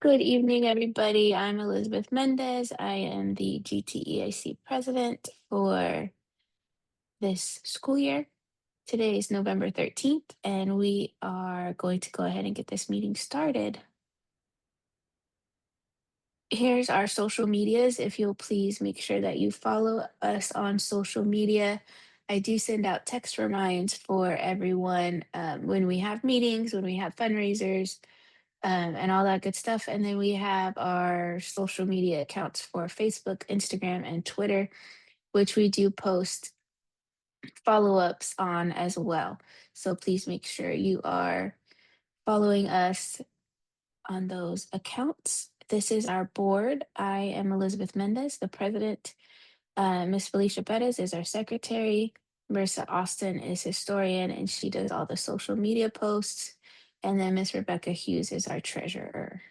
Good evening, everybody. I'm Elizabeth Mendez. I am the GTEAC president for this school year. Today is November 13th, and we are going to go ahead and get this meeting started. Here's our social medias. If you'll please make sure that you follow us on social media. I do send out text reminds for everyone when we have meetings, when we have fundraisers, and all that good stuff. And then we have our social media accounts for Facebook, Instagram, and Twitter, which we do post follow ups on as well. So please make sure you are following us on those accounts. This is our board. I am Elizabeth Mendez, the president. Miss Felicia Perez is our secretary. Marissa Austin is historian, and she does all the social media posts. And then Miss Rebecca Hughes is our treasurer.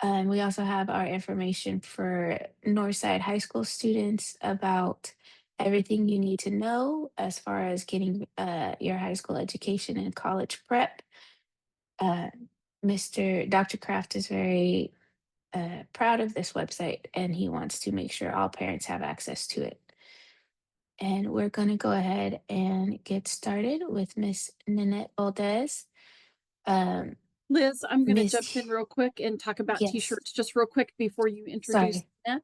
We also have our information for Northside High School students about everything you need to know as far as getting your high school education and college prep. Uh, Dr. Kraft is very proud of this website, and he wants to make sure all parents have access to it. And we're going to go ahead and get started with Miss Nanette Valdez. Liz, I'm going to jump Miss, in real quick and talk about yes, t-shirts just real quick before you introduce sorry, that.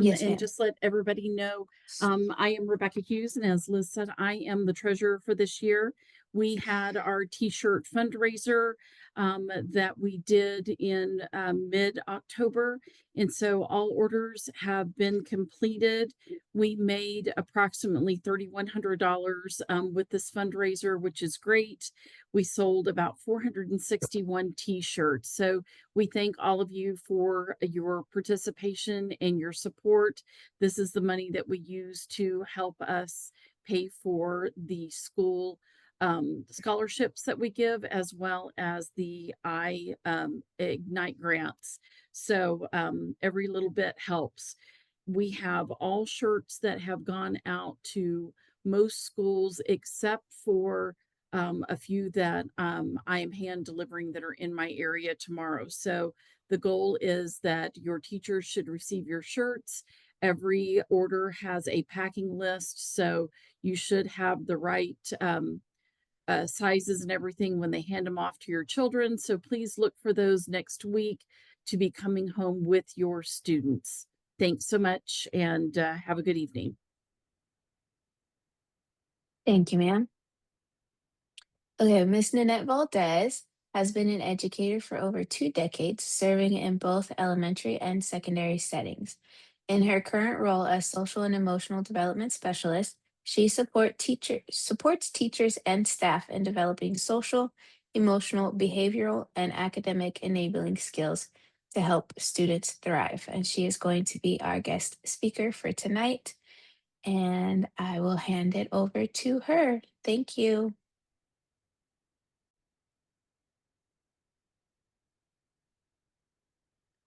yes, And ma'am. just let everybody know, I am Rebecca Hughes, and as Liz said, I am the treasurer for this year. We had our t-shirt fundraiser that we did in mid-October, and so all orders have been completed. We made approximately $3,100 with this fundraiser, which is great. We sold about 461 t-shirts. So we thank all of you for your participation and your support. This is the money that we use to help us pay for the school scholarships that we give, as well as the Ignite grants. So every little bit helps. We have all shirts that have gone out to most schools except for a few that I am hand delivering that are in my area tomorrow. So the goal is that your teachers should receive your shirts. Every order has a packing list, so you should have the right sizes and everything when they hand them off to your children. So please look for those next week to be coming home with your students. Thanks so much, and have a good evening. Thank you, ma'am. Okay, Miss Nanette Valdez has been an educator for over 2 decades, serving in both elementary and secondary settings. In her current role as social and emotional development specialist, she supports teachers and staff in developing social, emotional, behavioral, and academic enabling skills to help students thrive. And she is going to be our guest speaker for tonight. And I will hand it over to her. Thank you.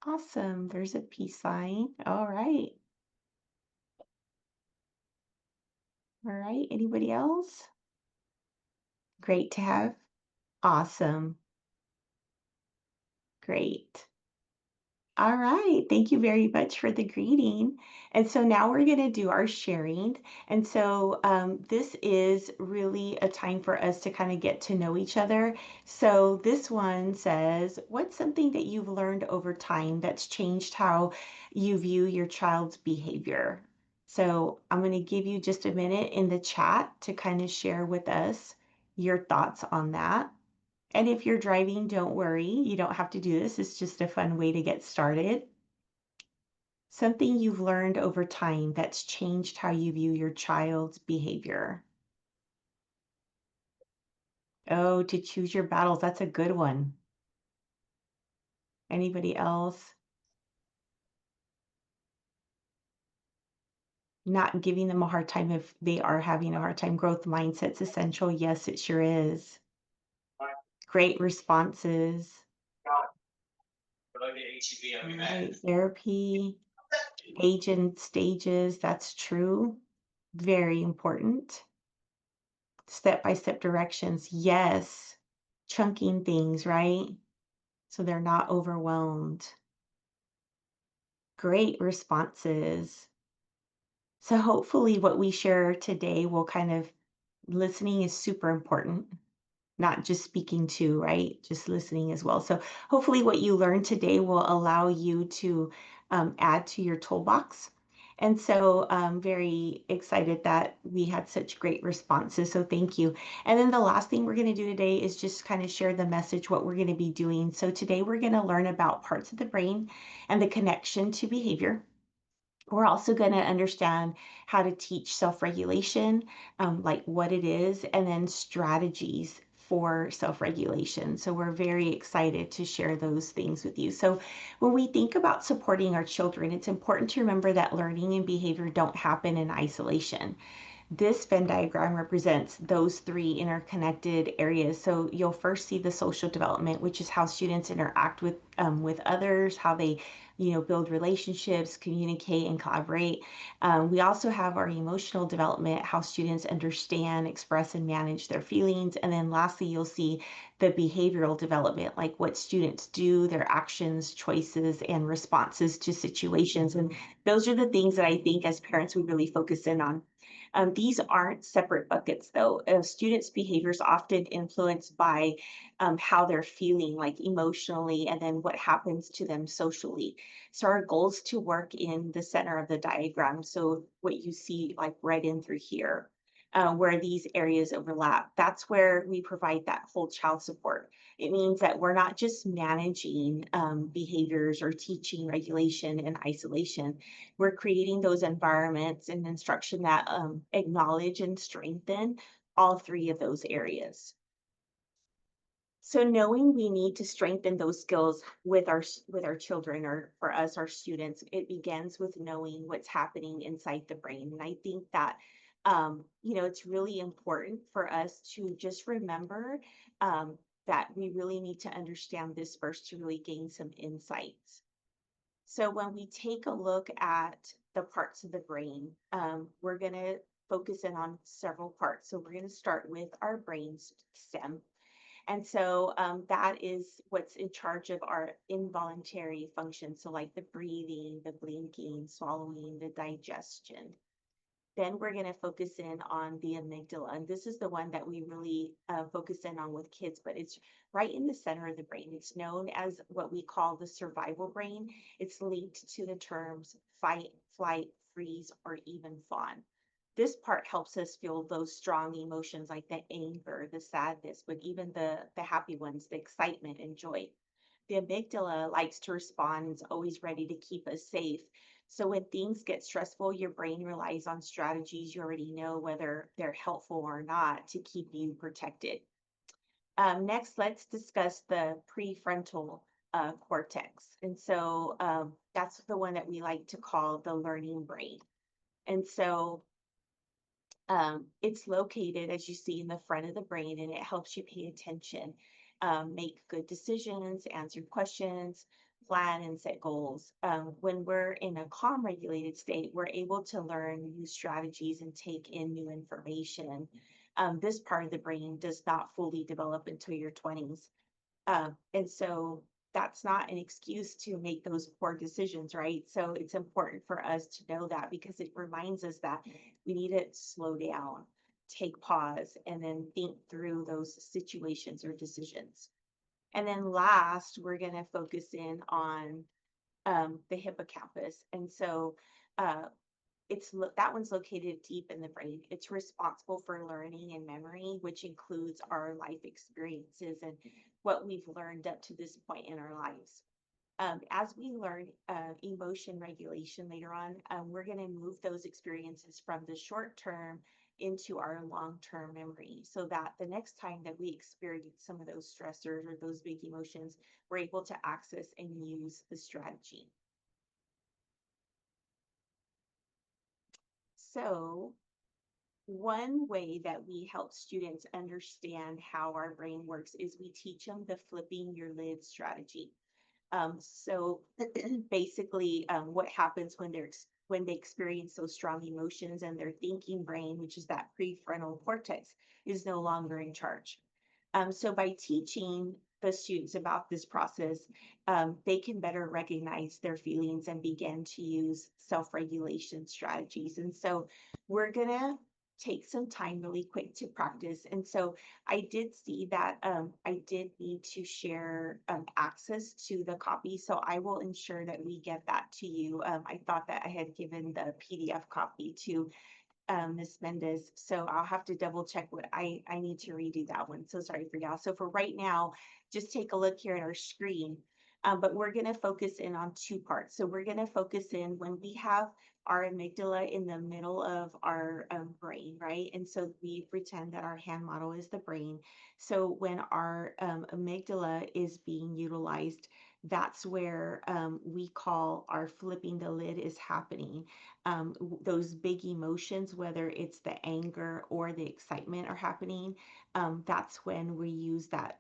Awesome. There's a peace sign. All right. All right. Anybody else? Great to have. Awesome. Great. All right. Thank you very much for the greeting. And so now we're going to do our sharing. And so this is really a time for us to kind of get to know each other. So this one says, what's something that you've learned over time that's changed how you view your child's behavior? So I'm going to give you just a minute in the chat to kind of share with us your thoughts on that. And if you're driving, don't worry. You don't have to do this. It's just a fun way to get started. Something you've learned over time that's changed how you view your child's behavior. Oh, to choose your battles. That's a good one. Anybody else? Not giving them a hard time if they are having a hard time. Growth mindset's essential. Yes, it sure is. Great responses. All right, therapy, age and stages, that's true. Very important. Step-by-step directions, yes. Chunking things, right? so they're not overwhelmed. Great responses. So hopefully what we share today will kind of listening is super important, not just speaking to, right? Just listening as well. So hopefully what you learned today will allow you to add to your toolbox. And so I'm very excited that we had such great responses. So thank you. And then the last thing we're going to do today is just kind of share the message, what we're going to be doing. So today we're going to learn about parts of the brain and the connection to behavior. We're also going to understand how to teach self-regulation, like what it is, and then strategies for self-regulation. So we're very excited to share those things with you. So when we think about supporting our children, it's important to remember that learning and behavior don't happen in isolation. This Venn diagram represents those three interconnected areas. So you'll first see the social development, which is how students interact with others, how they, build relationships, communicate, and collaborate. We also have our emotional development, how students understand, express, and manage their feelings. And then lastly, you'll see the behavioral development, like what students do, their actions, choices, and responses to situations. And those are the things that I think as parents we really focus in on. These aren't separate buckets, though. Students' behaviors often influenced by how they're feeling, like emotionally, and then what happens to them socially. So our goal is to work in the center of the diagram. So what you see, like right in through here, where these areas overlap, that's where we provide that whole child support. It means that we're not just managing behaviors or teaching regulation in isolation. We're creating those environments and instruction that acknowledge and strengthen all three of those areas. So knowing we need to strengthen those skills with our children, or for us, our students, it begins with knowing what's happening inside the brain. And I think that it's really important for us to just remember that we really need to understand this first to really gain some insights. So when we take a look at the parts of the brain, we're going to focus in on several parts. So we're going to start with our brain stem. And so that is what's in charge of our involuntary functions. So like the breathing, the blinking, swallowing, the digestion. Then we're going to focus in on the amygdala. And this is the one that we really focus in on with kids, but it's right in the center of the brain. It's known as what we call the survival brain. It's linked to the terms fight, flight, freeze, or even fawn. This part helps us feel those strong emotions like the anger, the sadness, but even the happy ones, the excitement and joy. The amygdala likes to respond and is always ready to keep us safe. So when things get stressful, your brain relies on strategies you already know, whether they're helpful or not, to keep you protected. Next, let's discuss the prefrontal cortex. And so that's the one that we like to call the learning brain. And so it's located, as you see, in the front of the brain, and it helps you pay attention, make good decisions, answer questions, plan and set goals. When we're in a calm, regulated state, we're able to learn new strategies and take in new information. This part of the brain does not fully develop until your 20s. And so that's not an excuse to make those poor decisions, right? So it's important for us to know that, because it reminds us that we need to slow down, take pause, and then think through those situations or decisions. And then last, we're going to focus in on the hippocampus. And so that one's located deep in the brain. It's responsible for learning and memory, which includes our life experiences and what we've learned up to this point in our lives. As we learn emotion regulation later on, we're going to move those experiences from the short term into our long-term memory, so that the next time that we experience some of those stressors or those big emotions, we're able to access and use the strategy. So one way that we help students understand how our brain works is we teach them the flipping your lid strategy. So basically, what happens when they experience those strong emotions, and their thinking brain, which is that prefrontal cortex, is no longer in charge. So by teaching the students about this process, they can better recognize their feelings and begin to use self-regulation strategies. And so we're gonna take some time really quick to practice. And so I did see that I did need to share access to the copy. So I will ensure that we get that to you. I thought that I had given the PDF copy to Ms. Mendez. So I'll have to double check what I need to redo that one. So sorry for y'all. So for right now, just take a look here at our screen. But we're going to focus in on two parts. So we're going to focus in when we have our amygdala in the middle of our brain, right? And so we pretend that our hand model is the brain. So when our amygdala is being utilized, that's where we call our flipping the lid is happening. Those big emotions, whether it's the anger or the excitement are happening, that's when we use that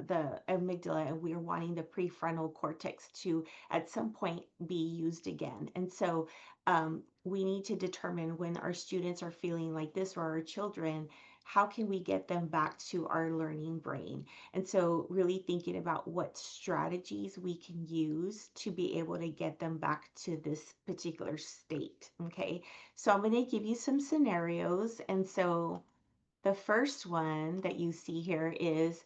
the amygdala, and we're wanting the prefrontal cortex to at some point be used again. And so we need to determine when our students are feeling like this, or our children, how can we get them back to our learning brain? And so really thinking about what strategies we can use to be able to get them back to this particular state. Okay, so I'm going to give you some scenarios. And so the first one that you see here is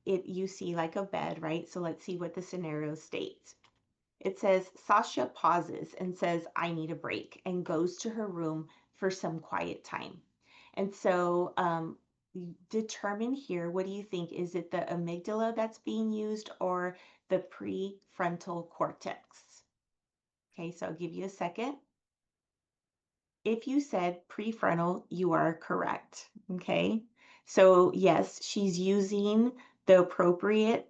you see like a bed, right? So let's see what the scenario states. It says Sasha pauses and says, I need a break, and goes to her room for some quiet time. And so determine here, what do you think? Is it the amygdala that's being used or the prefrontal cortex? Okay, so I'll give you a second. If you said prefrontal, you are correct. Okay, so yes, she's using the appropriate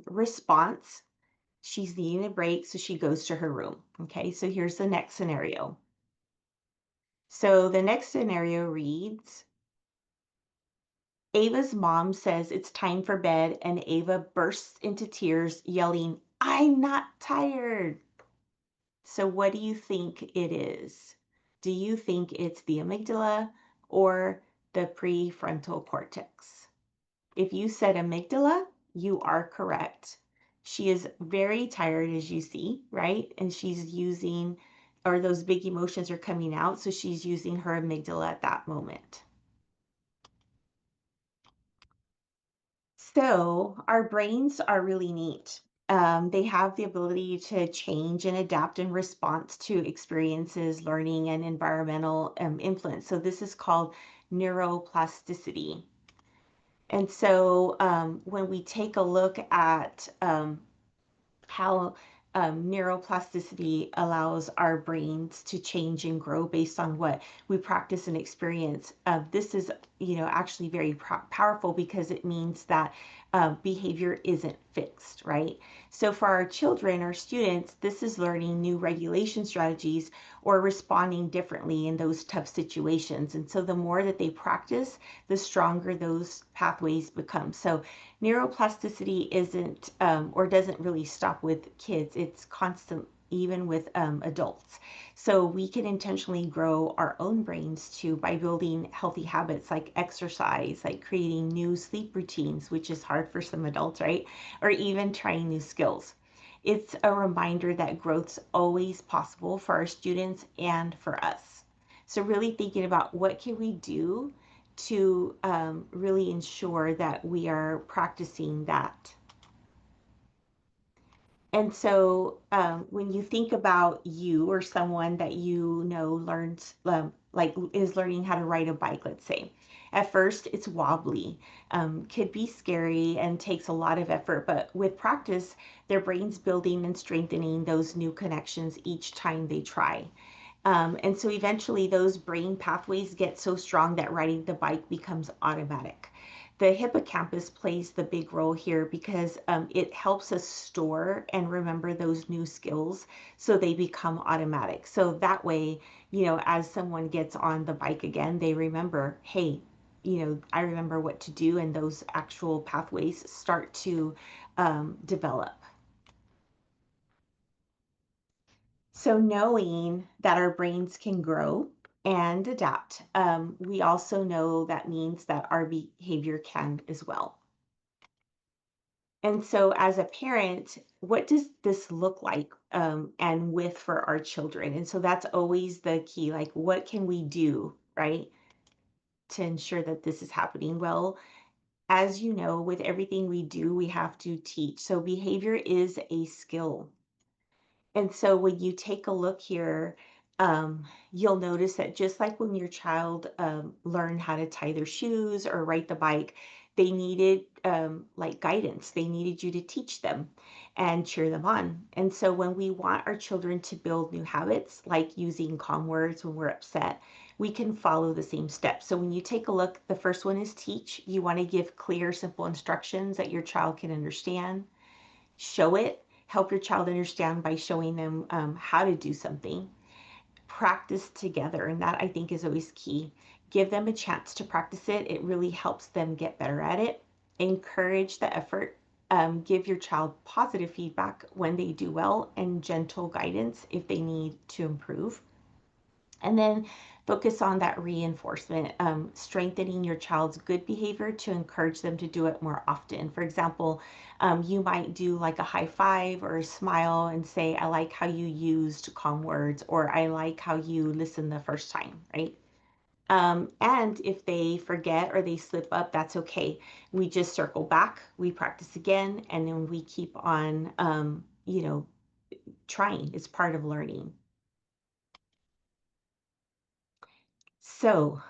response. She's needing a break, so she goes to her room. Okay, so here's the next scenario. So the next scenario reads, Ava's mom says it's time for bed, and Ava bursts into tears, yelling, I'm not tired. So what do you think it is? Do you think it's the amygdala or the prefrontal cortex? If you said amygdala, you are correct. She is very tired, as you see, right? And she's using, or those big emotions are coming out, so she's using her amygdala at that moment. So our brains are really neat. They have the ability to change and adapt in response to experiences, learning, and environmental influence. So this is called neuroplasticity. And so when we take a look at how neuroplasticity allows our brains to change and grow based on what we practice and experience. This is, actually very powerful, because it means that behavior isn't fixed, right? So for our children or students, this is learning new regulation strategies or responding differently in those tough situations. And so the more that they practice, the stronger those pathways become. So neuroplasticity isn't or doesn't really stop with kids. It's constant, even with adults. So we can intentionally grow our own brains too by building healthy habits like exercise, like creating new sleep routines, which is hard for some adults, right? Or even trying new skills. It's a reminder that growth's always possible for our students and for us. So really thinking about what can we do to really ensure that we are practicing that. And so when you think about you or someone that learns, like is learning how to ride a bike, let's say. At first, it's wobbly, could be scary, and takes a lot of effort. But with practice, their brain's building and strengthening those new connections each time they try. And so eventually those brain pathways get so strong that riding the bike becomes automatic. The hippocampus plays the big role here because it helps us store and remember those new skills so they become automatic. So that way, as someone gets on the bike again, they remember, hey, I remember what to do, and those actual pathways start to develop. So knowing that our brains can grow and adapt, we also know that means that our behavior can as well. And so, as a parent, what does this look like and with for our children? And so, that's always the key. Like, what can we do, right, to ensure that this is happening? Well, as you know, with everything we do, we have to teach. So, behavior is a skill. And so when you take a look here, you'll notice that just like when your child learned how to tie their shoes or ride the bike, they needed like guidance. They needed you to teach them and cheer them on. And so when we want our children to build new habits, like using calm words when we're upset, we can follow the same steps. So when you take a look, the first one is teach. You want to give clear, simple instructions that your child can understand. Show it. Help your child understand by showing them how to do something. Practice together, and that I think is always key. Give them a chance to practice it. It really helps them get better at it. Encourage the effort. Give your child positive feedback when they do well and gentle guidance if they need to improve. And then focus on that reinforcement, strengthening your child's good behavior to encourage them to do it more often. For example, you might do like a high five or a smile and say, I like how you used calm words, or I like how you listened the first time, right? And if they forget or they slip up, that's okay. We just circle back, we practice again, and then we keep on, trying. It's part of learning. So,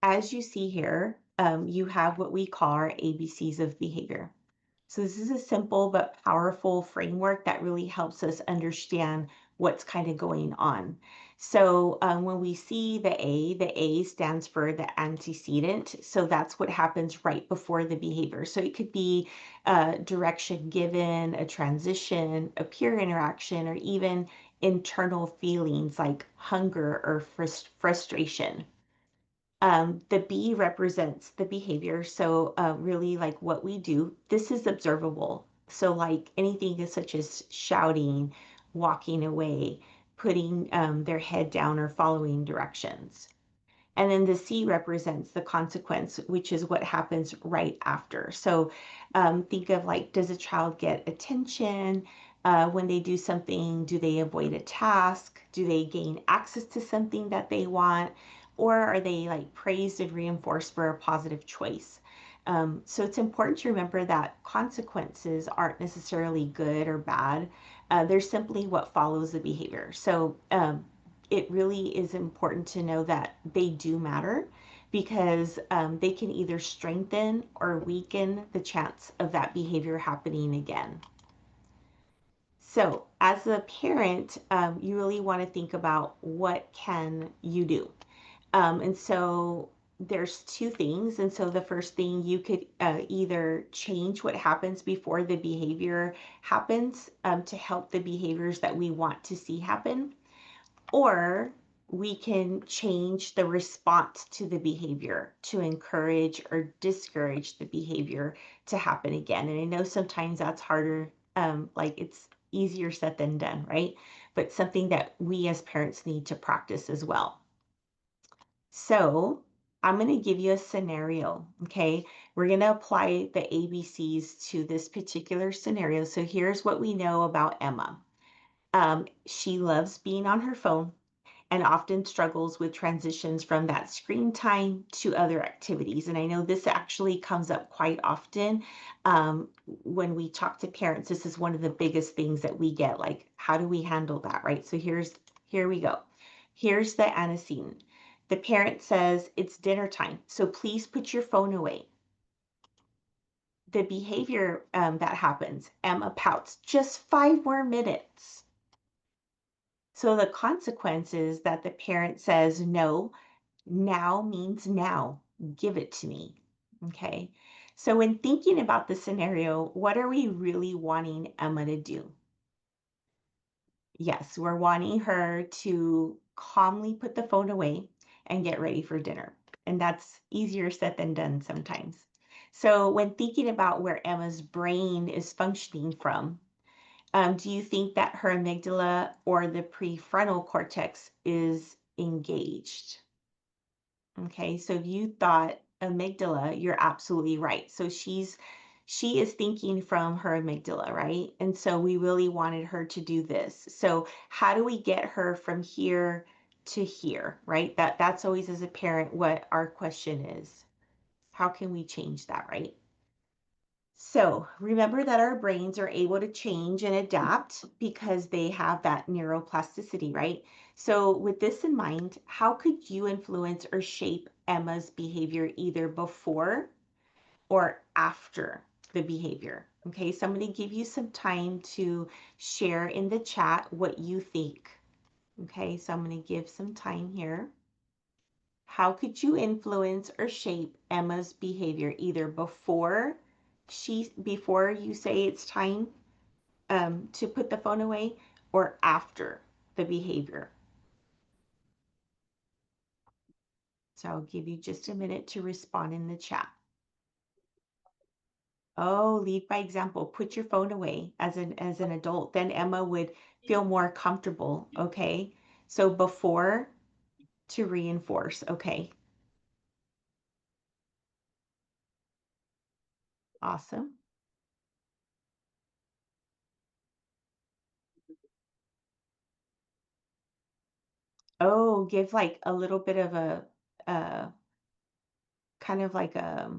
as you see here, you have what we call our ABCs of behavior. So this is a simple but powerful framework that really helps us understand what's kind of going on. So when we see the A stands for the antecedent. So that's what happens right before the behavior. So it could be direction given, a transition, a peer interaction, or even internal feelings like hunger or frustration. The B represents the behavior. So really like what we do, this is observable. So like anything such as shouting, walking away, putting their head down or following directions. And then the C represents the consequence, which is what happens right after. So think of like, does a child get attention? When they do something, do they avoid a task? Do they gain access to something that they want? Or are they like praised and reinforced for a positive choice? So it's important to remember that consequences aren't necessarily good or bad. They're simply what follows the behavior. So it really is important to know that they do matter because they can either strengthen or weaken the chance of that behavior happening again. So as a parent, you really want to think about what can you do. And so there's two things. And so the first thing, you could either change what happens before the behavior happens to help the behaviors that we want to see happen, or we can change the response to the behavior to encourage or discourage the behavior to happen again. And I know sometimes that's harder, like it's easier said than done, right? But something that we as parents need to practice as well. So I'm going to give you a scenario, okay? We're going to apply the ABCs to this particular scenario. So here's what we know about Emma. She loves being on her phone and often struggles with transitions from that screen time to other activities. And I know this actually comes up quite often when we talk to parents. This is one of the biggest things that we get, like, how do we handle that, right? So here we go. Here's the antecedent. The parent says, it's dinner time, so please put your phone away. The behavior that happens, Emma pouts, just 5 more minutes. So the consequence is that the parent says, no, now means now, give it to me. Okay. So when thinking about the scenario, what are we really wanting Emma to do? Yes, we're wanting her to calmly put the phone away and get ready for dinner. And that's easier said than done sometimes. So when thinking about where Emma's brain is functioning from, do you think that her amygdala or the prefrontal cortex is engaged? Okay, so if you thought amygdala, you're absolutely right. So she's she is thinking from her amygdala, right? And so we really wanted her to do this. So how do we get her from here to here, right? That's always, as a parent, what our question is. How can we change that, right? So remember that our brains are able to change and adapt because they have that neuroplasticity, right? So with this in mind, how could you influence or shape Emma's behavior either before or after the behavior? Okay, so I'm going to give you some time to share in the chat what you think. Okay, so I'm going to give some time here. How could you influence or shape Emma's behavior either before you say it's time to put the phone away, or after the behavior? So I'll give you just a minute to respond in the chat. Oh, lead by example. Put your phone away as an adult. Then Emma would feel more comfortable. Okay. So before, to reinforce. Okay. Awesome. Oh, give like a little bit of a kind of like a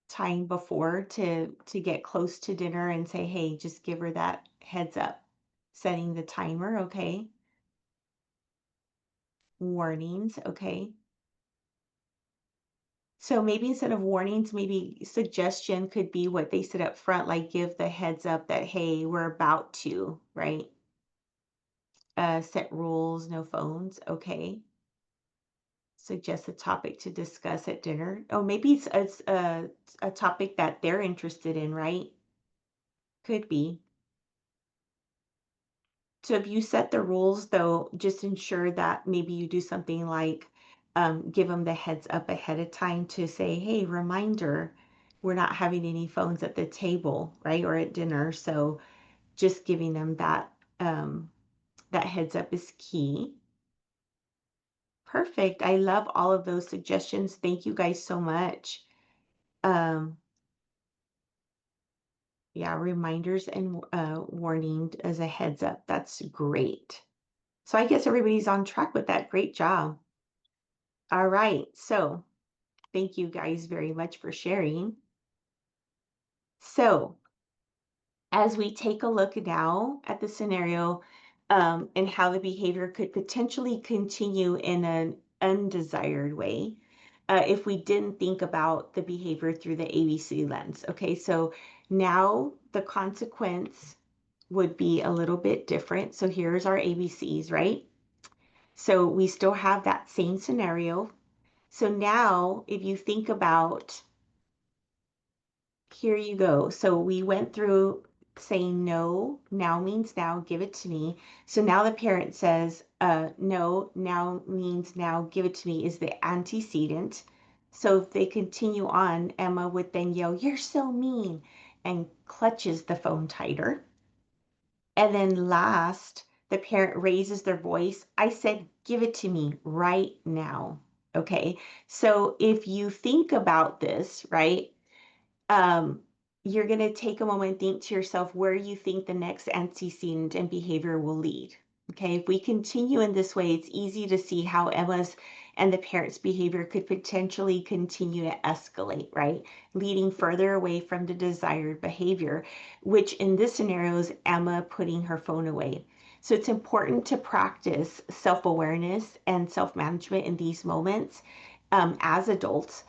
time before to get close to dinner and say, hey, just give her that heads up. Setting the timer. Okay. Warnings. Okay. So maybe instead of warnings, maybe suggestion could be what they said up front, like give the heads up that, hey, we're about to, right? Set rules, no phones. Okay. Suggest a topic to discuss at dinner. Oh, maybe it's a topic that they're interested in, right? Could be. So if you set the rules, though, just ensure that maybe you do something like give them the heads up ahead of time to say, hey, reminder, we're not having any phones at the table, right? Or at dinner. So just giving them that heads up is key. Perfect. I love all of those suggestions. Thank you guys so much. Um, yeah, reminders and warning as a heads up. That's great. So I guess everybody's on track with that. Great job. All right. So thank you guys very much for sharing. So as we take a look now at the scenario and how the behavior could potentially continue in an undesired way, if we didn't think about the behavior through the ABC lens. Okay, so now the consequence would be a little bit different. So here's our ABCs, right? So we still have that same scenario. So now if you think about, here you go. So we went through saying no, now means now, give it to me. So now the parent says, no, now means now, give it to me is the antecedent. So if they continue on, Emma would then yell, you're so mean, and clutches the phone tighter. And then last, the parent raises their voice. I said, give it to me right now. Okay. So if you think about this, right? um, you're going to take a moment and think to yourself where you think the next antecedent and behavior will lead. Okay, if we continue in this way, it's easy to see how Emma's and the parents' behavior could potentially continue to escalate, right? Leading further away from the desired behavior, which in this scenario is Emma putting her phone away. So it's important to practice self-awareness and self-management in these moments as adults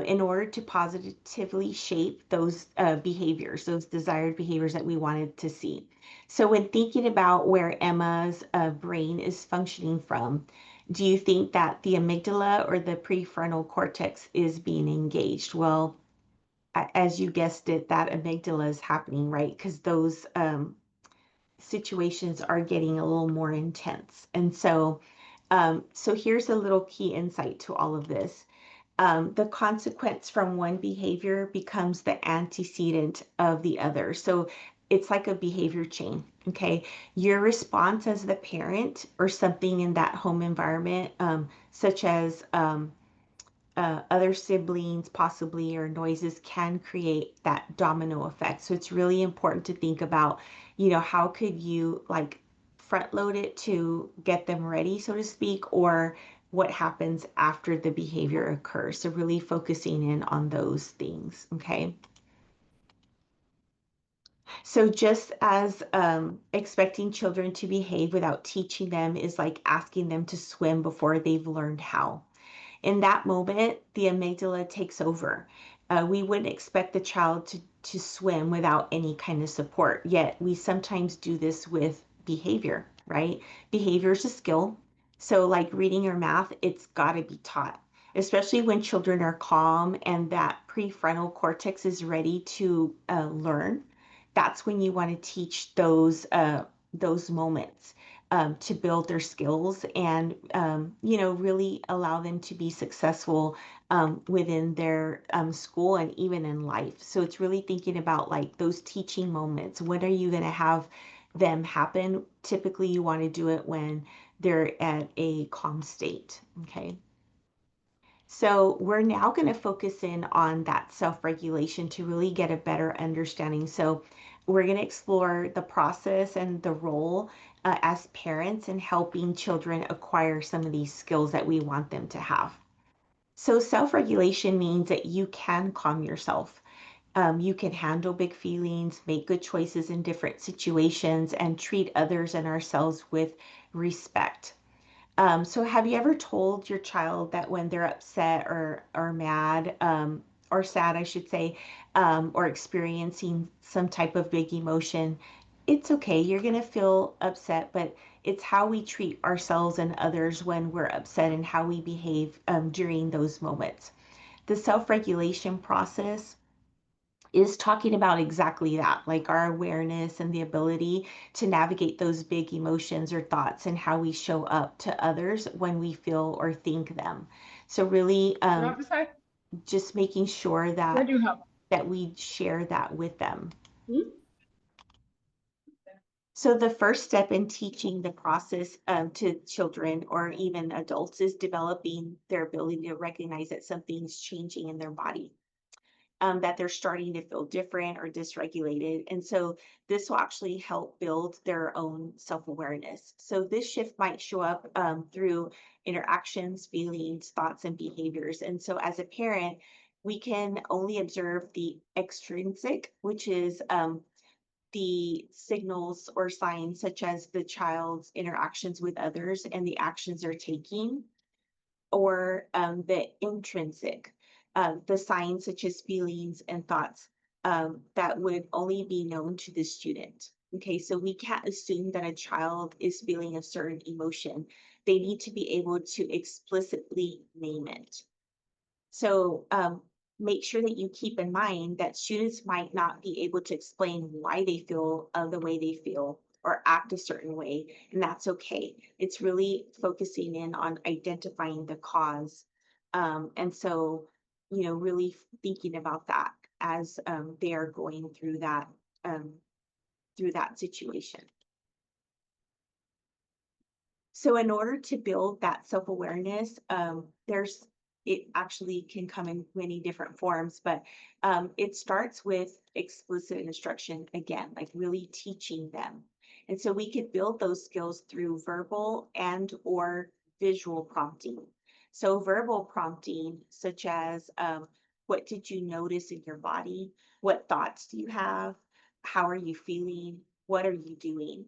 in order to positively shape those behaviors, those desired behaviors that we wanted to see. So when thinking about where Emma's brain is functioning from, do you think that the amygdala or the prefrontal cortex is being engaged? Well, as you guessed it, that amygdala is happening, right? Because those situations are getting a little more intense. And so, so here's a little key insight to all of this. The consequence from one behavior becomes the antecedent of the other. So it's like a behavior chain. Okay. Your response as the parent or something in that home environment, such as other siblings possibly or noises can create that domino effect. So it's really important to think about, how could you like front load it to get them ready, so to speak, or what happens after the behavior occurs. So really focusing in on those things. Okay. So just as expecting children to behave without teaching them is like asking them to swim before they've learned how. In that moment, the amygdala takes over. We wouldn't expect the child to swim without any kind of support, yet we sometimes do this with behavior, right? Behavior is a skill. So, like reading or math, it's got to be taught, especially when children are calm and that prefrontal cortex is ready to learn. That's when you want to teach those moments to build their skills and really allow them to be successful within their school and even in life. So it's really thinking about like those teaching moments. When are you going to have them happen? Typically, you want to do it when they're at a calm state. Okay. So we're now going to focus in on that self-regulation to really get a better understanding. So we're going to explore the process and the role as parents in helping children acquire some of these skills that we want them to have. So self-regulation means that you can calm yourself. You can handle big feelings, make good choices in different situations, and treat others and ourselves with respect. So have you ever told your child that when they're upset or mad, or sad, I should say, or experiencing some type of big emotion, it's okay, you're gonna feel upset, but it's how we treat ourselves and others when we're upset and how we behave during those moments. The self-regulation process is talking about exactly that, like our awareness and the ability to navigate those big emotions or thoughts and how we show up to others when we feel or think them. So really just making sure that we share that with them. So the first step in teaching the process to children or even adults is developing their ability to recognize that something's changing in their body. That they're starting to feel different or dysregulated. And so this will actually help build their own self awareness. So this shift might show up through interactions, feelings, thoughts, and behaviors. And so as a parent, we can only observe the extrinsic, which is the signals or signs, such as the child's interactions with others and the actions they're taking, or the intrinsic, the signs such as feelings and thoughts that would only be known to the student. Okay, so we can't assume that a child is feeling a certain emotion. They need to be able to explicitly name it. So make sure that you keep in mind that students might not be able to explain why they feel the way they feel or act a certain way, and that's okay. It's really focusing in on identifying the cause. And so, really thinking about that as they are going um, through that situation. So in order to build that self-awareness, it actually can come in many different forms, but it starts with explicit instruction again, like really teaching them. And so we could build those skills through verbal and or visual prompting. So verbal prompting, such as what did you notice in your body? What thoughts do you have? How are you feeling? What are you doing?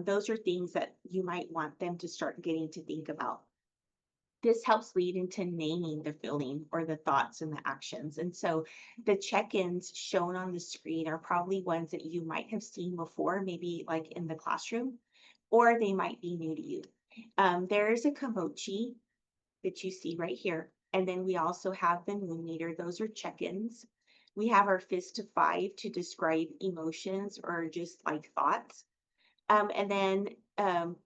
Those are things that you might want them to start getting to think about. This helps lead into naming the feeling or the thoughts and the actions. And so the check-ins shown on the screen are probably ones that you might have seen before, maybe like in the classroom, or they might be new to you. There is a Komochi that you see right here. And then we also have the moon meter. Those are check-ins. We have our fist to 5 to describe emotions or just like thoughts. And then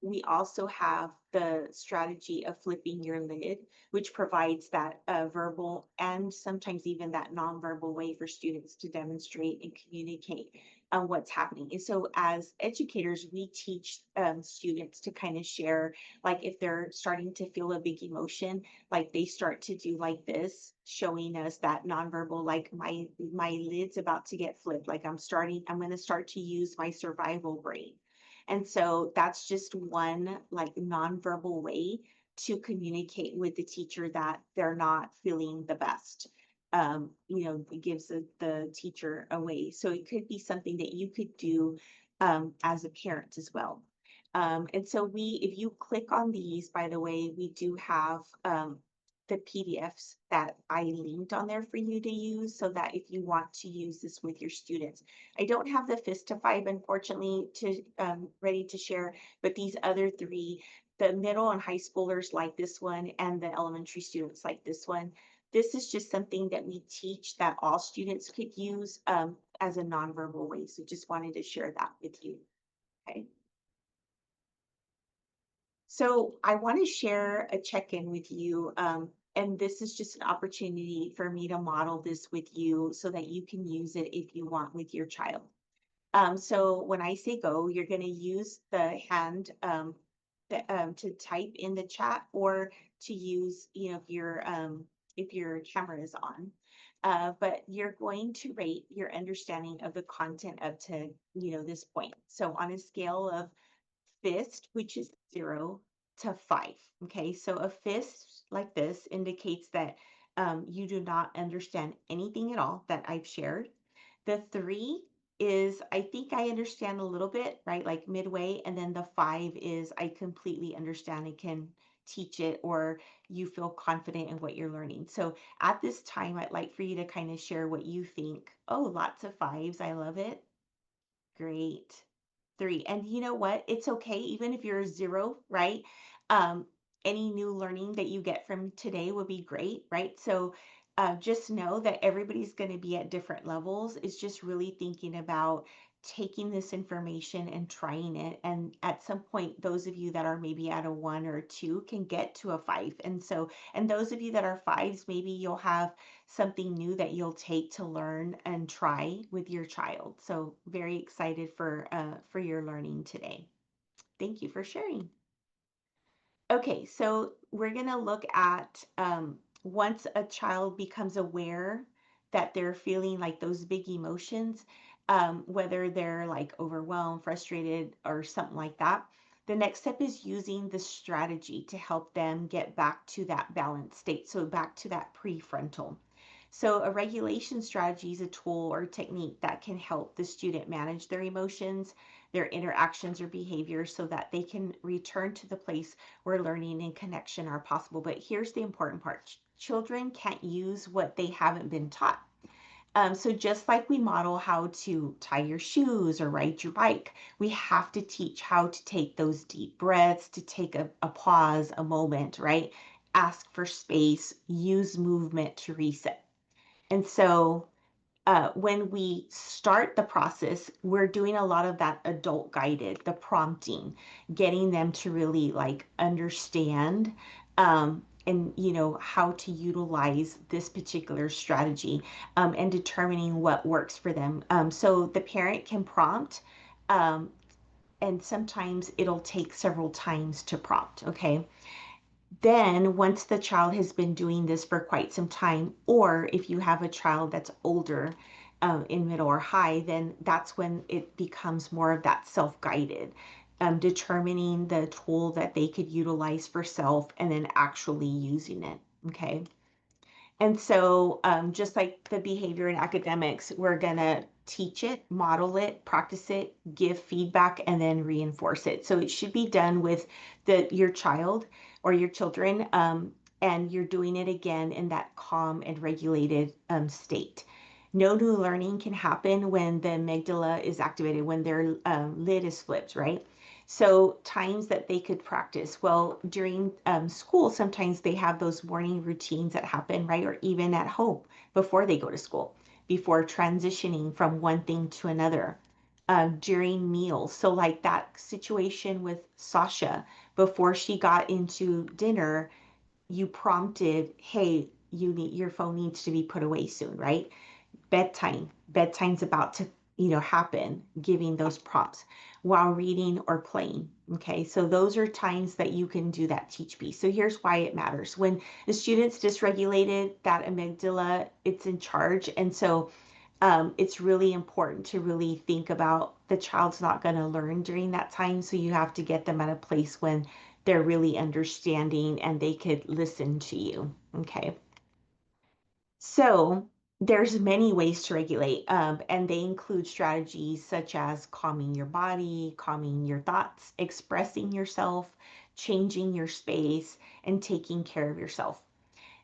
we also have the strategy of flipping your lid, which provides that verbal and sometimes even that nonverbal way for students to demonstrate and communicate what's happening. And so as educators, we teach students to kind of share, like if they're starting to feel a big emotion, like they start to do like this, showing us that nonverbal, like my lid's about to get flipped, like I'm going to start to use my survival brain. And so that's just one like nonverbal way to communicate with the teacher that they're not feeling the best. It gives the teacher a way. So it could be something that you could do as a parent as well. And so if you click on these, by the way, we do have the PDFs that I linked on there for you to use so that if you want to use this with your students. I don't have the Fist to 5, unfortunately, to ready to share, but these other three, the middle and high schoolers like this one, and the elementary students like this one. This is just something that we teach that all students could use as a nonverbal way. So just wanted to share that with you. Okay. So I want to share a check-in with you. And this is just an opportunity for me to model this with you so that you can use it if you want with your child. So when I say go, you're going to use the hand to type in the chat or to use, if your camera is on. But you're going to rate your understanding of the content up to, this point. So on a scale of fist, which is 0 to 5. Okay, so a fist like this indicates that you do not understand anything at all that I've shared. The 3 is I think I understand a little bit, right? Like midway. And then the 5 is I completely understand and can teach it, or you feel confident in what you're learning. So at this time, I'd like for you to kind of share what you think. Oh, lots of 5s. I love it. Great. 3. And you know what? It's okay, even if you're a 0, right? Um, any new learning that you get from today would be great, right? So just know that everybody's going to be at different levels. It's just really thinking about taking this information and trying it. And at some point, those of you that are maybe at a 1 or 2 can get to a 5. And those of you that are 5s, maybe you'll have something new that you'll take to learn and try with your child. So very excited for your learning today. Thank you for sharing. Okay, so we're going to look at once a child becomes aware that they're feeling like those big emotions, whether they're like overwhelmed, frustrated, or something like that. The next step is using the strategy to help them get back to that balanced state. So back to that prefrontal. So a regulation strategy is a tool or technique that can help the student manage their emotions, their interactions or behaviors so that they can return to the place where learning and connection are possible. But here's the important part. Children can't use what they haven't been taught. So just like we model how to tie your shoes or ride your bike, we have to teach how to take those deep breaths, to take a pause, a moment, right? Ask for space, use movement to reset. And so when we start the process, we're doing a lot of that adult guided, the prompting, getting them to really like understand and how to utilize this particular strategy and determining what works for them. So the parent can prompt. Um, and sometimes it'll take several times to prompt, okay? Then once the child has been doing this for quite some time, or if you have a child that's older in middle or high, then that's when it becomes more of that self-guided, determining the tool that they could utilize for self and then actually using it. Okay. And so just like the behavior in academics, we're going to teach it, model it, practice it, give feedback, and then reinforce it. So it should be done with your child or your children, and you're doing it again in that calm and regulated state. No new learning can happen when the amygdala is activated, when their lid is flipped, right? So times that they could practice. Well, during school, sometimes they have those morning routines that happen, right? Or even at home before they go to school, before transitioning from one thing to another. during meals. So like that situation with Sasha, before she got into dinner, you prompted, hey, your phone needs to be put away soon, right? Bedtime's about to happen, giving those prompts while reading or playing. Okay, so those are times that you can do that teach me. So here's why it matters. When the student's dysregulated, that amygdala, it's in charge. And so it's really important to really think about the child's not going to learn during that time. So you have to get them at a place when they're really understanding and they could listen to you. Okay. So there's many ways to regulate, and they include strategies such as calming your body, calming your thoughts, expressing yourself, changing your space, and taking care of yourself.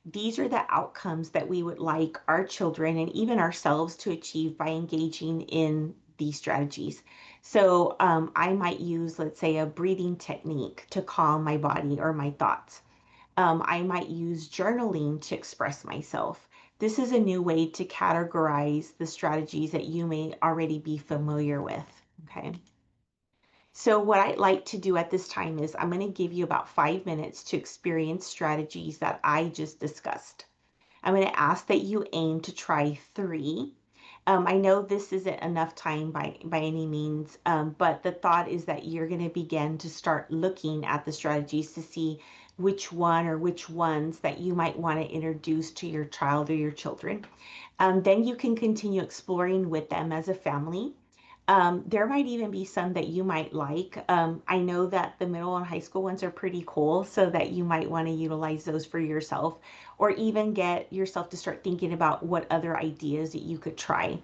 These are the outcomes that we would like our children and even ourselves to achieve by engaging in these strategies. So I might use, let's say, a breathing technique to calm my body or my thoughts. I might use journaling to express myself. This is a new way to categorize the strategies that you may already be familiar with. Okay. So what I'd like to do at this time is I'm going to give you about 5 minutes to experience strategies that I just discussed. I'm going to ask that you aim to try 3. I know this isn't enough time by any means, but the thought is that you're going to begin to start looking at the strategies to see which one or which ones that you might want to introduce to your child or your children. Then you can continue exploring with them as a family. There might even be some that you might like. I know that the middle and high school ones are pretty cool, so that you might want to utilize those for yourself, or even get yourself to start thinking about what other ideas that you could try.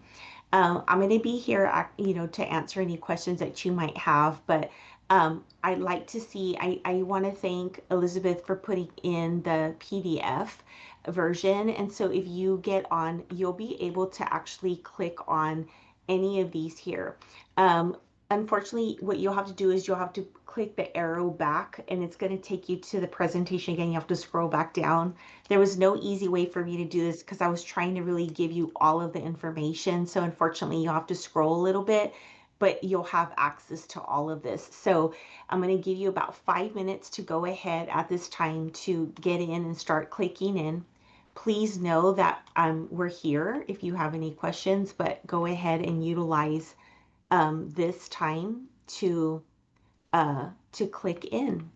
I'm going to be here, to answer any questions that you might have, but I'd like to see, I want to thank Elizabeth for putting in the PDF version. And so if you get on, you'll be able to actually click on any of these here. Unfortunately, what you'll have to do is you'll have to click the arrow back and it's going to take you to the presentation again. You have to scroll back down. There was no easy way for me to do this because I was trying to really give you all of the information. So unfortunately, you'll have to scroll a little bit, but you'll have access to all of this. So I'm going to give you about 5 minutes to go ahead at this time to get in and start clicking in. Please know that we're here if you have any questions, but go ahead and utilize this time to click in.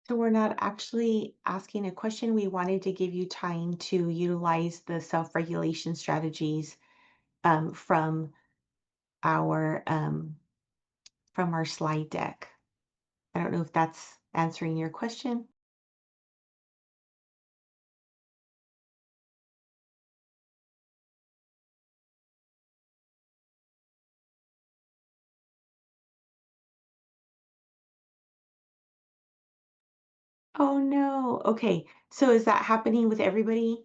So we're not actually asking a question. We wanted to give you time to utilize the self-regulation strategies um, from our um, from our slide deck. I don't know if that's answering your question. Oh no. Okay. So is that happening with everybody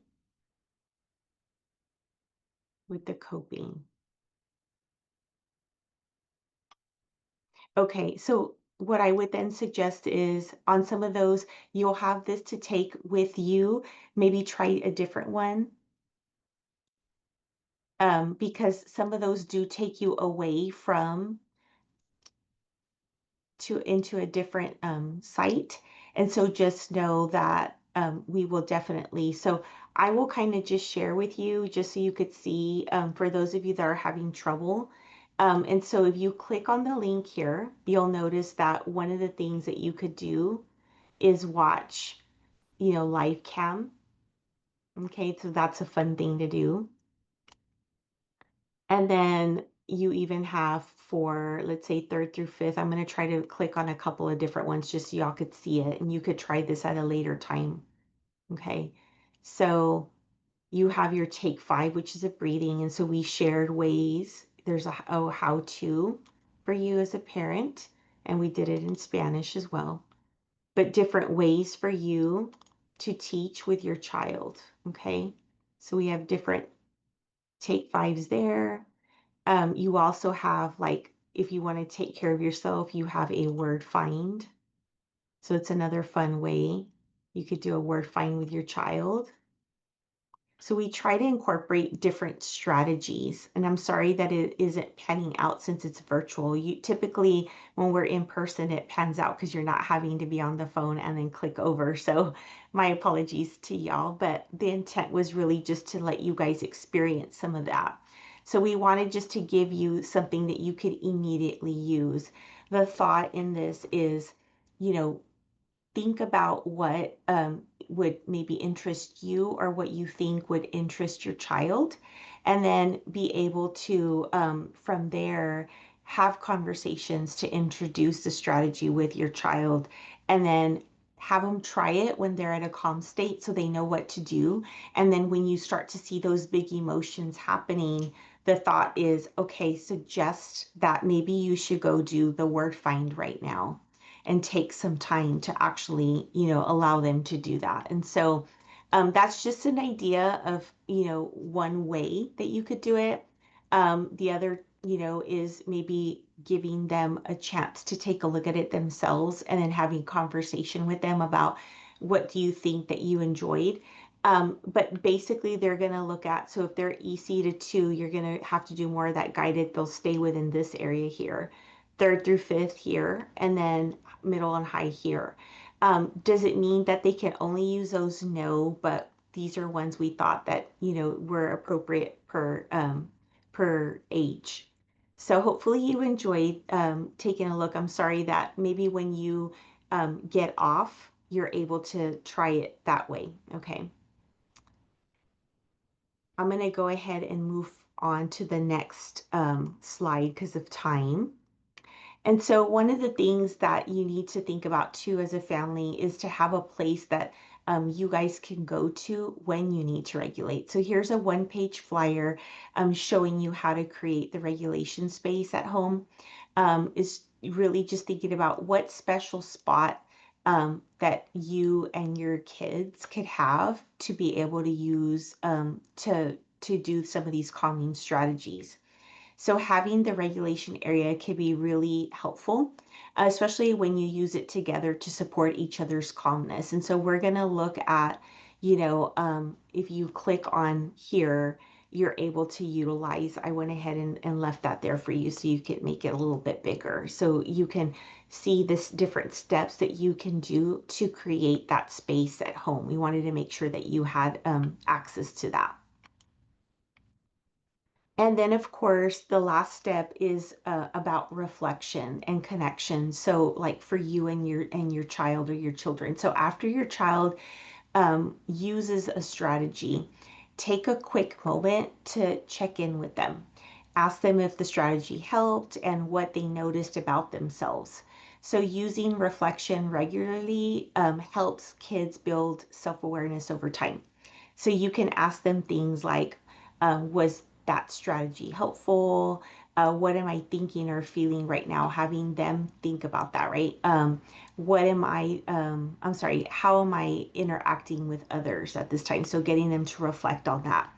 with the coping? Okay. So what I would then suggest is on some of those, you'll have this to take with you. Maybe try a different one. Because some of those do take you away from to into a different site. And so just know that we will definitely. So I will kind of just share with you just so you could see for those of you that are having trouble. And so if you click on the link here, you'll notice that one of the things that you could do is watch, live cam. Okay, so that's a fun thing to do. And then you even have for, let's say, third through fifth. I'm going to try to click on a couple of different ones just so y'all could see it. And you could try this at a later time. Okay. So you have your take 5, which is a breathing. And so we shared ways. There's a how to for you as a parent. And we did it in Spanish as well. But different ways for you to teach with your child. Okay. So we have different take 5s there. You also have, like, if you want to take care of yourself, you have a word find. So it's another fun way you could do a word find with your child. So we try to incorporate different strategies. And I'm sorry that it isn't panning out since it's virtual. You typically, when we're in person, it pans out because you're not having to be on the phone and then click over. So my apologies to y'all, but the intent was really just to let you guys experience some of that. So we wanted just to give you something that you could immediately use. The thought in this is, think about what would maybe interest you or what you think would interest your child, and then be able to, from there, have conversations to introduce the strategy with your child, and then have them try it when they're at a calm state so they know what to do. And then when you start to see those big emotions happening, the thought is, okay, suggest that maybe you should go do the word find right now and take some time to actually, allow them to do that. And so that's just an idea of, one way that you could do it. The other, is maybe giving them a chance to take a look at it themselves and then having conversation with them about what do you think that you enjoyed. But basically they're going to look at, so if they're EC to 2, you're going to have to do more of that guided. They'll stay within this area here, third through fifth here, and then middle and high here. Does it mean that they can only use those? No, but these are ones we thought that, were appropriate per age. So hopefully you enjoyed taking a look. I'm sorry that maybe when you get off, you're able to try it that way. Okay. I'm going to go ahead and move on to the next slide because of time. And so one of the things that you need to think about too as a family is to have a place that you guys can go to when you need to regulate. So here's a one-page flyer showing you how to create the regulation space at home. Is really just thinking about what special spot that you and your kids could have to be able to use to do some of these calming strategies. So having the regulation area can be really helpful, especially when you use it together to support each other's calmness. And so we're going to look at, if you click on here, you're able to utilize, I went ahead and left that there for you so you could make it a little bit bigger. So you can see this different steps that you can do to create that space at home. We wanted to make sure that you had access to that. And then, of course, the last step is about reflection and connection. So, like for you and your child or your children. So, after your child uses a strategy, take a quick moment to check in with them. Ask them if the strategy helped and what they noticed about themselves. So, using reflection regularly helps kids build self-awareness over time. So you can ask them things like, was that strategy helpful? what am I thinking or feeling right now? Having them think about that, right? What am I, I'm sorry, how am I interacting with others at this time? So getting them to reflect on that.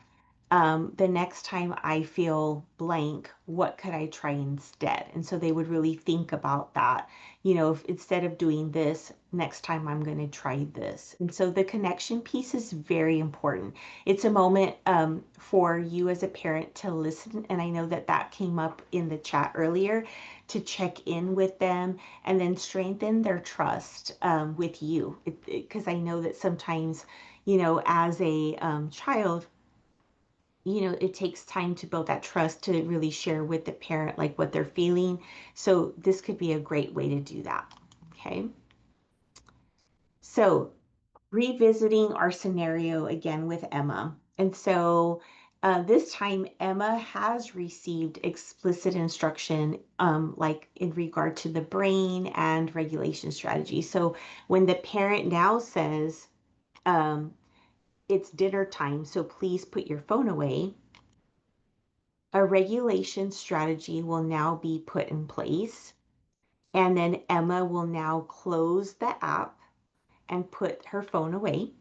The next time I feel blank, what could I try instead? And so they would really think about that. If instead of doing this, next time I'm going to try this. And so the connection piece is very important. It's a moment for you as a parent to listen. And I know that that came up in the chat earlier, to check in with them and then strengthen their trust with you. Because I know that sometimes, as a child, it takes time to build that trust to really share with the parent like what they're feeling. So this could be a great way to do that. Okay. So revisiting our scenario again with Emma. And so this time Emma has received explicit instruction, like in regard to the brain and regulation strategy. So when the parent now says, it's dinner time, so please put your phone away, a regulation strategy will now be put in place. And then Emma will now close the app and put her phone away.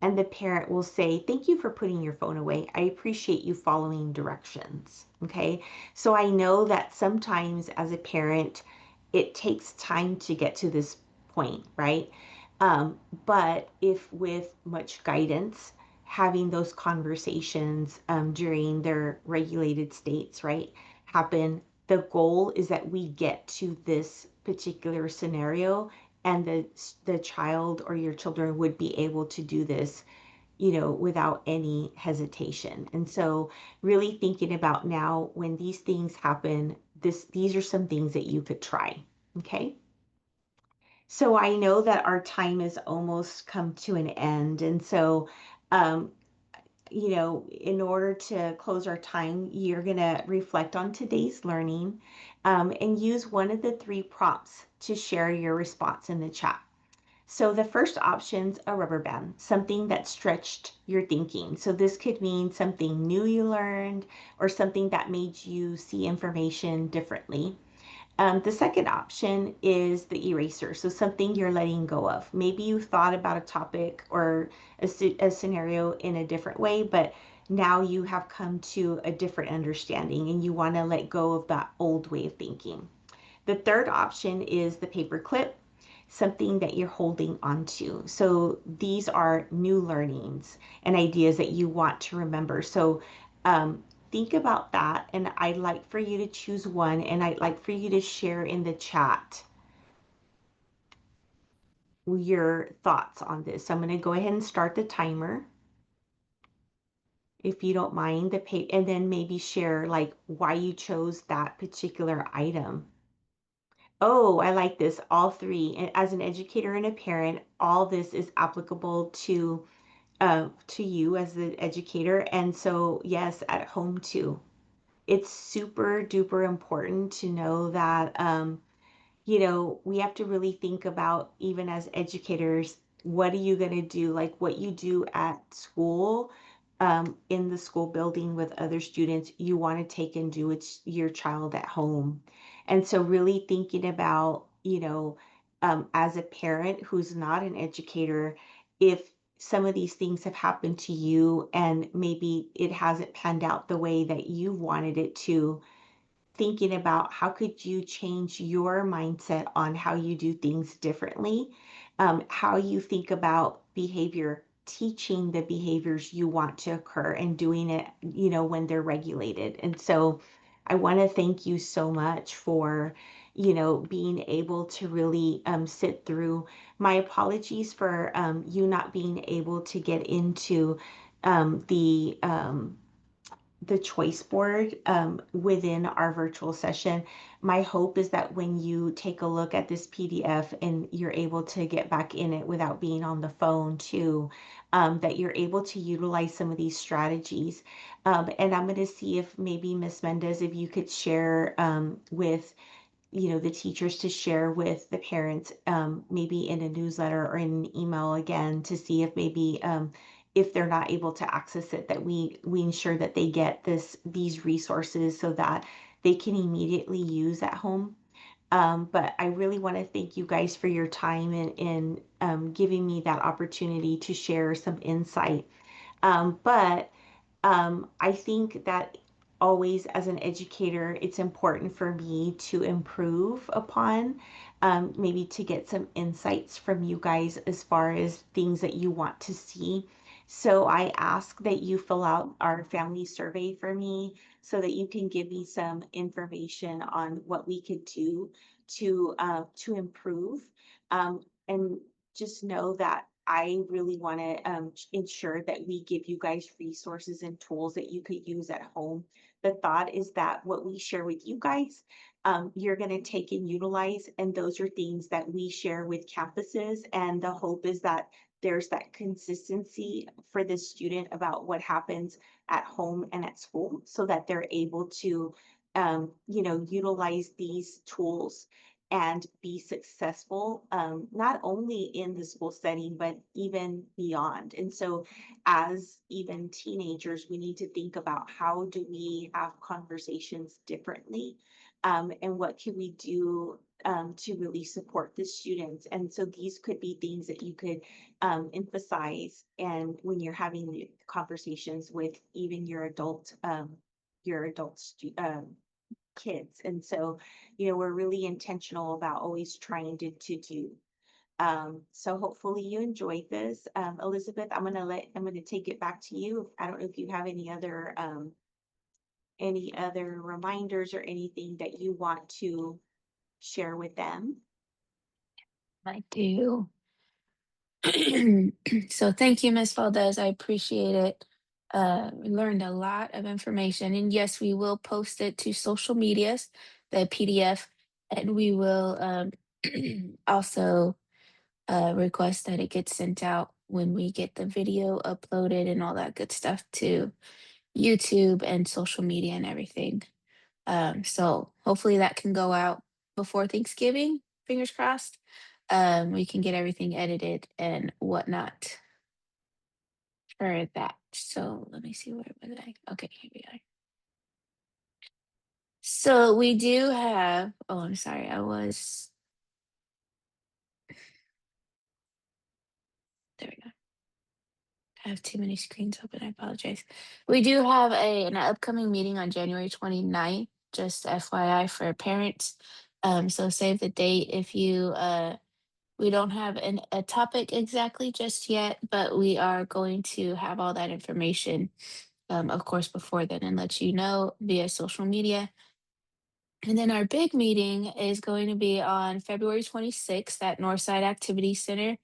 And the parent will say, thank you for putting your phone away. I appreciate you following directions. Okay. So I know that sometimes as a parent, it takes time to get to this point, right? But if with much guidance, having those conversations during their regulated states, right, happen, the goal is that we get to this particular scenario, and the child or your children would be able to do this, without any hesitation. And so really thinking about now when these things happen, these are some things that you could try. Okay. So I know that our time has almost come to an end. And so, um, in order to close our time, you're going to reflect on today's learning, and use one of the 3 prompts to share your response in the chat. So the first option's a rubber band, something that stretched your thinking. So this could mean something new you learned or something that made you see information differently. The second option is the eraser. So something you're letting go of. Maybe you thought about a topic or a scenario in a different way, but now you have come to a different understanding and you want to let go of that old way of thinking. The third option is the paper clip, something that you're holding onto. So these are new learnings and ideas that you want to remember. So think about that, and I'd like for you to choose one, and I'd like for you to share in the chat your thoughts on this. So I'm going to go ahead and start the timer, if you don't mind, and then maybe share like why you chose that particular item. Oh, I like this. All 3. And as an educator and a parent, all this is applicable to you as the educator. And so, yes, at home too. It's super duper important to know that we have to really think about, even as educators, what are you going to do? Like what you do at school, in the school building with other students, you want to take and do with your child at home. And so really thinking about, as a parent who's not an educator, if some of these things have happened to you and maybe it hasn't panned out the way that you wanted it to, thinking about how could you change your mindset on how you do things differently, how you think about behavior, teaching the behaviors you want to occur and doing it, when they're regulated. And so I want to thank you so much for, being able to really sit through. My apologies for you not being able to get into the choice board within our virtual session. My hope is that when you take a look at this PDF and you're able to get back in it without being on the phone too, that you're able to utilize some of these strategies. And I'm going to see if maybe Miss Mendez, if you could share with the teachers, to share with the parents, maybe in a newsletter or in an email again, to see if maybe if they're not able to access it, that we ensure that they get these resources so that they can immediately use at home. But I really want to thank you guys for your time and giving me that opportunity to share some insight. But I think that always as an educator, it's important for me to improve upon, maybe to get some insights from you guys as far as things that you want to see. So I ask that you fill out our family survey for me so that you can give me some information on what we could do to improve. And just know that I really want to ensure that we give you guys resources and tools that you could use at home. The thought is that what we share with you guys, you're going to take and utilize, and those are things that we share with campuses. And the hope is that there's that consistency for the student about what happens at home and at school so that they're able to, utilize these tools and be successful, not only in the school setting, but even beyond. And so, as even teenagers, we need to think about how do we have conversations differently, and what can we do to really support the students. And so, these could be things that you could emphasize, and when you're having the conversations with even your adult kids. And so, we're really intentional about always trying to do. So hopefully you enjoyed this. Elizabeth, I'm gonna take it back to you. I don't know if you have any other reminders or anything that you want to share with them. I do. So thank you, Miss Valdez. I appreciate it. We learned a lot of information, and yes, we will post it to social medias, the PDF, and we will also request that it gets sent out when we get the video uploaded and all that good stuff to YouTube and social media and everything. So hopefully that can go out before Thanksgiving. Fingers crossed. We can get everything edited and whatnot for that. So let me see where was I? Okay, here we are. So we do have. Oh, I'm sorry. There we go. I have too many screens open. I apologize. We do have an upcoming meeting on January 29th, just FYI for parents. So save the date if you we don't have a topic exactly just yet, but we are going to have all that information, of course, before then and let you know via social media. And then our big meeting is going to be on February 26th at Northside Activity Center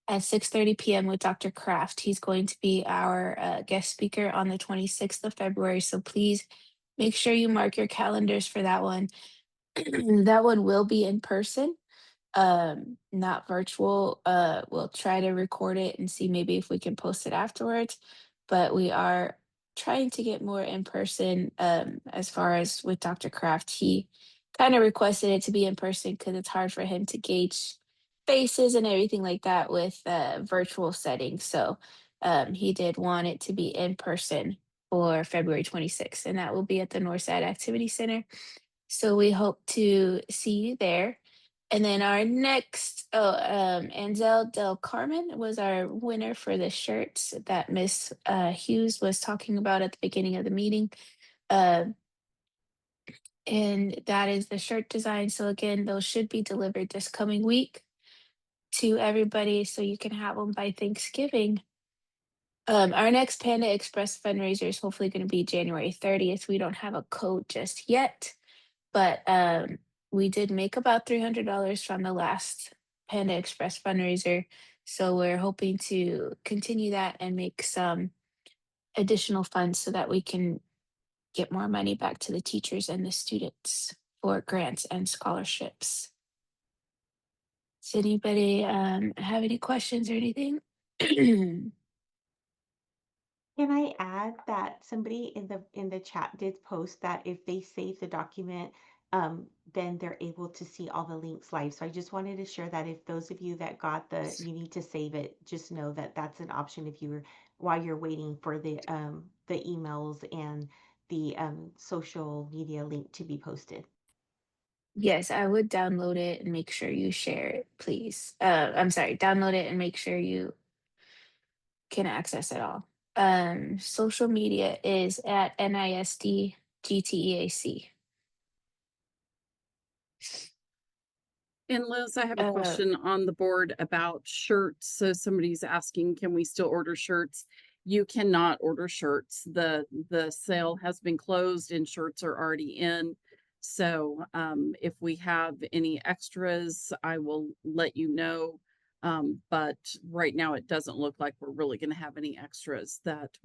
at 6:30 p.m. with Dr. Kraft. He's going to be our guest speaker on the 26th of February. So please make sure you mark your calendars for that one. That one will be in person, not virtual. We'll try to record it and see maybe if we can post it afterwards, but we are trying to get more in person. As far as with Dr. Kraft, he kind of requested it to be in person because it's hard for him to gauge faces and everything like that with virtual settings. So he did want it to be in person for February 26th, and that will be at the Northside Activity Center. So we hope to see you there. And then our next, Anzel Del Carmen was our winner for the shirts that Miss Hughes was talking about at the beginning of the meeting. Uh, and that is the shirt design. So again, those should be delivered this coming week to everybody so you can have them by Thanksgiving. Our next Panda Express fundraiser is hopefully going to be January 30th. We don't have a code just yet, but we did make about $300 from the last Panda Express fundraiser. So we're hoping to continue that and make some additional funds so that we can get more money back to the teachers and the students for grants and scholarships. Does anybody have any questions or anything? Can I add that somebody in the chat did post that if they save the document, then they're able to see all the links live. So I just wanted to share that if those of you that got you need to save it, just know that that's an option if you while you're waiting for the emails and the social media link to be posted. Yes, I would download it and make sure you share it, please. I'm sorry, download it and make sure you can access it all. Social media is at NISD GTEAC. And Liz, I have a Uh, question on the board about shirts. So somebody's asking, can we still order shirts? You cannot order shirts. The sale has been closed and shirts are already in. So if we have any extras, I will let you know. But right now it doesn't look like we're really going to have any extras that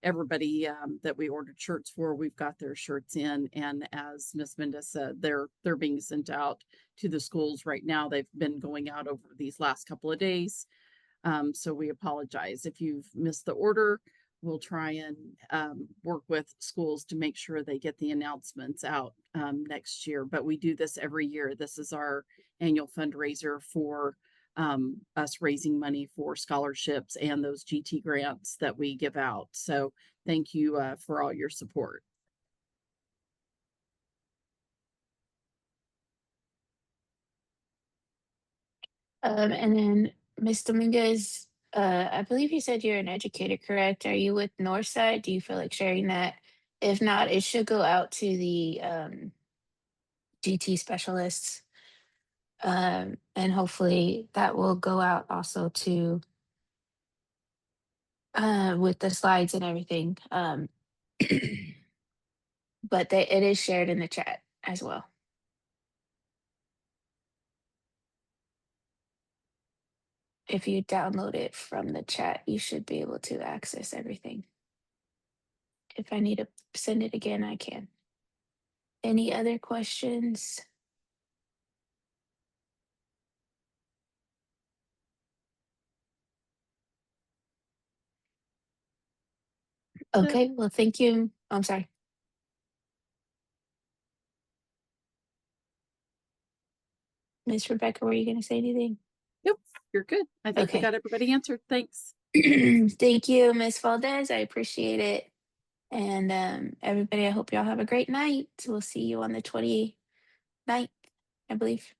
everybody that we ordered shirts for, we've got their shirts in. And as Miss Mendez said, they're being sent out to the schools right now. They've been going out over these last couple of days. So we apologize if you've missed the order. We'll try and work with schools to make sure they get the announcements out next year. But we do this every year. This is our annual fundraiser for us raising money for scholarships and those GT grants that we give out. So thank you for all your support. and then Miss Dominguez, I believe you said you're an educator, correct? Are you with Northside? Do you feel like sharing that? If not, it should go out to the GT specialists. And hopefully that will go out also to with the slides and everything. But it is shared in the chat as well. If you download it from the chat, you should be able to access everything. If I need to send it again, I can. Any other questions? Okay, well, thank you. I'm sorry. Miss Rebecca, were you going to say anything? Yep, you're good. I think we Okay. got everybody answered. Thanks. Thank you, Miss Valdez. I appreciate it. And everybody, I hope y'all have a great night. We'll see you on the 29th, I believe.